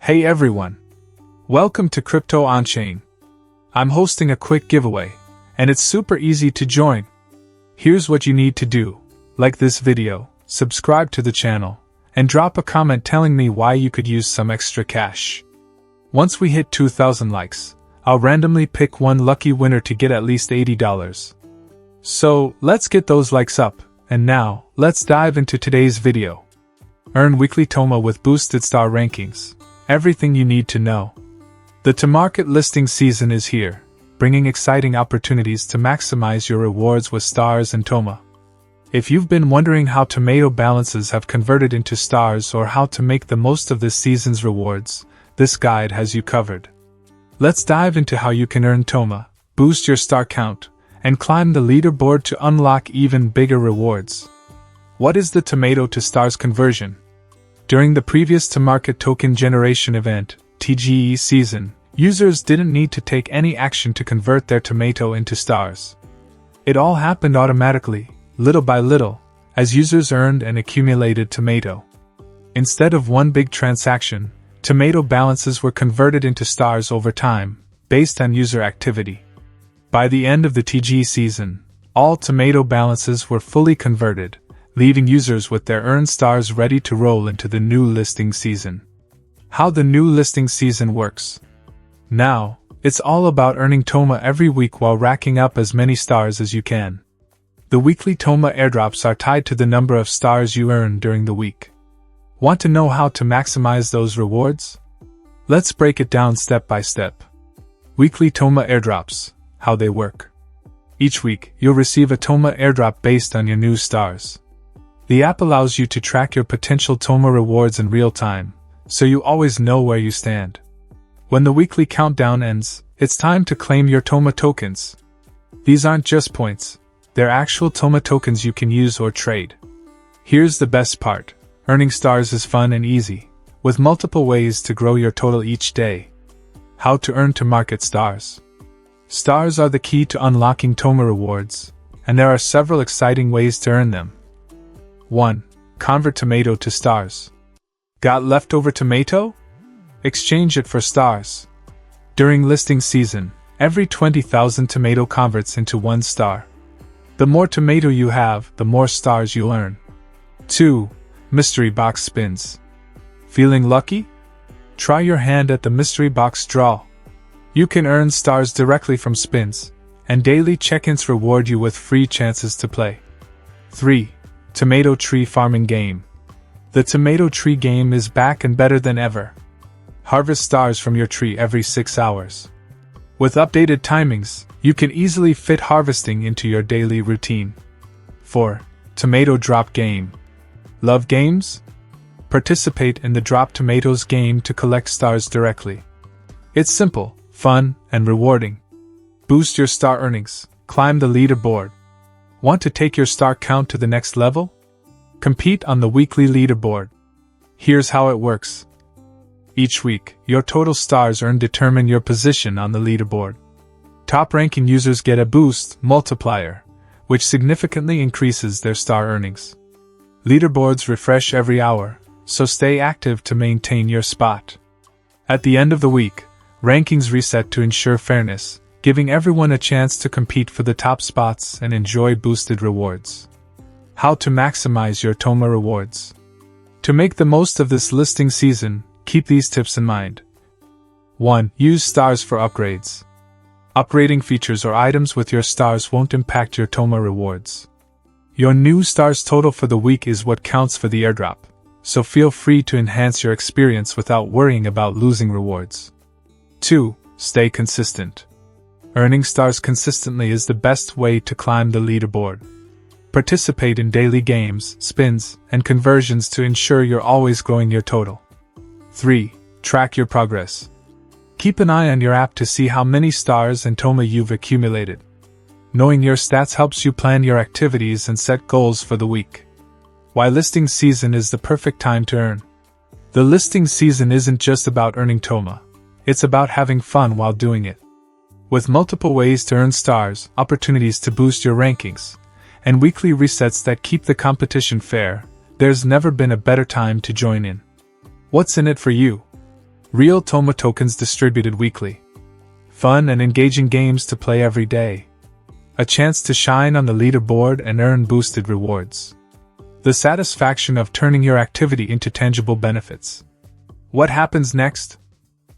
Hey everyone! Welcome to Crypto On-Chain. I'm hosting a quick giveaway, and it's super easy to join. Here's what you need to do. Like this video, subscribe to the channel, and drop a comment telling me why you could use some extra cash. Once we hit 2,000 likes, I'll randomly pick one lucky winner to get at least $80. So, let's get those likes up, and now, let's dive into today's video. Earn weekly Toma with boosted star rankings. Everything you need to know. The ToMarket listing season is here, bringing exciting opportunities to maximize your rewards with stars and Toma. If you've been wondering how tomato balances have converted into stars or how to make the most of this season's rewards, this guide has you covered. Let's dive into how you can earn Toma, boost your star count, and climb the leaderboard to unlock even bigger rewards. What is the tomato to stars conversion? During the previous ToMarket token generation event, TGE season, users didn't need to take any action to convert their tomato into stars. It all happened automatically, little by little, as users earned and accumulated tomato. Instead of one big transaction, tomato balances were converted into stars over time, based on user activity. By the end of the TGE season, all tomato balances were fully converted, leaving users with their earned stars ready to roll into the new listing season. How the new listing season works. Now, it's all about earning Toma every week while racking up as many stars as you can. The weekly Toma airdrops are tied to the number of stars you earn during the week. Want to know how to maximize those rewards? Let's break it down step by step. Weekly Toma airdrops. How they work. Each week, you'll receive a Toma airdrop based on your new stars. The app allows you to track your potential Toma rewards in real time, so you always know where you stand. When the weekly countdown ends, it's time to claim your Toma tokens. These aren't just points, they're actual Toma tokens you can use or trade. Here's the best part. Earning stars is fun and easy, with multiple ways to grow your total each day. How to earn ToMarket stars. Stars are the key to unlocking Toma rewards, and there are several exciting ways to earn them. 1. Convert tomato to stars. Got leftover tomato? Exchange it for stars. During listing season, every 20,000 tomato converts into 1 star. The more tomato you have, the more stars you'll earn. 2. Mystery box spins. Feeling lucky? Try your hand at the mystery box draw. You can earn stars directly from spins, and daily check-ins reward you with free chances to play. 3. Tomato Tree Farming Game. The Tomato Tree game is back and better than ever. Harvest stars from your tree every 6 hours. With updated timings, you can easily fit harvesting into your daily routine. 4. Tomato Drop Game. Love games? Participate in the Drop Tomatoes game to collect stars directly. It's simple, fun, and rewarding. Boost your star earnings, climb the leaderboard. Want to take your star count to the next level? Compete on the weekly leaderboard. Here's how it works. Each week, your total stars earned determine your position on the leaderboard. Top-ranking users get a boost multiplier, which significantly increases their star earnings. Leaderboards refresh every hour, so stay active to maintain your spot. At the end of the week, rankings reset to ensure fairness, giving everyone a chance to compete for the top spots and enjoy boosted rewards. How to maximize your Toma rewards. To make the most of this listing season, keep these tips in mind. 1. Use stars for upgrades. Upgrading features or items with your stars won't impact your Toma rewards. Your new stars total for the week is what counts for the airdrop, so feel free to enhance your experience without worrying about losing rewards. 2. Stay consistent. Earning stars consistently is the best way to climb the leaderboard. Participate in daily games, spins, and conversions to ensure you're always growing your total. 3. Track your progress. Keep an eye on your app to see how many stars and Toma you've accumulated. Knowing your stats helps you plan your activities and set goals for the week. Why listing season is the perfect time to earn. The listing season isn't just about earning Toma. It's about having fun while doing it. With multiple ways to earn stars, opportunities to boost your rankings, and weekly resets that keep the competition fair, there's never been a better time to join in. What's in it for you? Real Toma tokens distributed weekly. Fun and engaging games to play every day. A chance to shine on the leaderboard and earn boosted rewards. The satisfaction of turning your activity into tangible benefits. What happens next?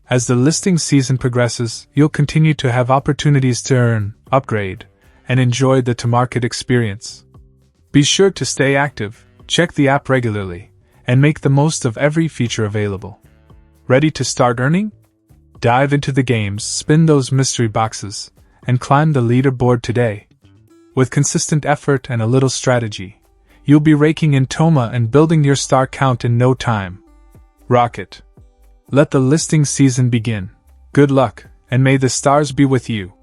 As the listing season progresses, you'll continue to have opportunities to earn, upgrade, and enjoy the ToMarket experience. Be sure to stay active, check the app regularly, and make the most of every feature available. Ready to start earning? Dive into the games, spin those mystery boxes, and climb the leaderboard today. With consistent effort and a little strategy, you'll be raking in Toma and building your star count in no time. Rock it! Let the listing season begin. Good luck, and may the stars be with you.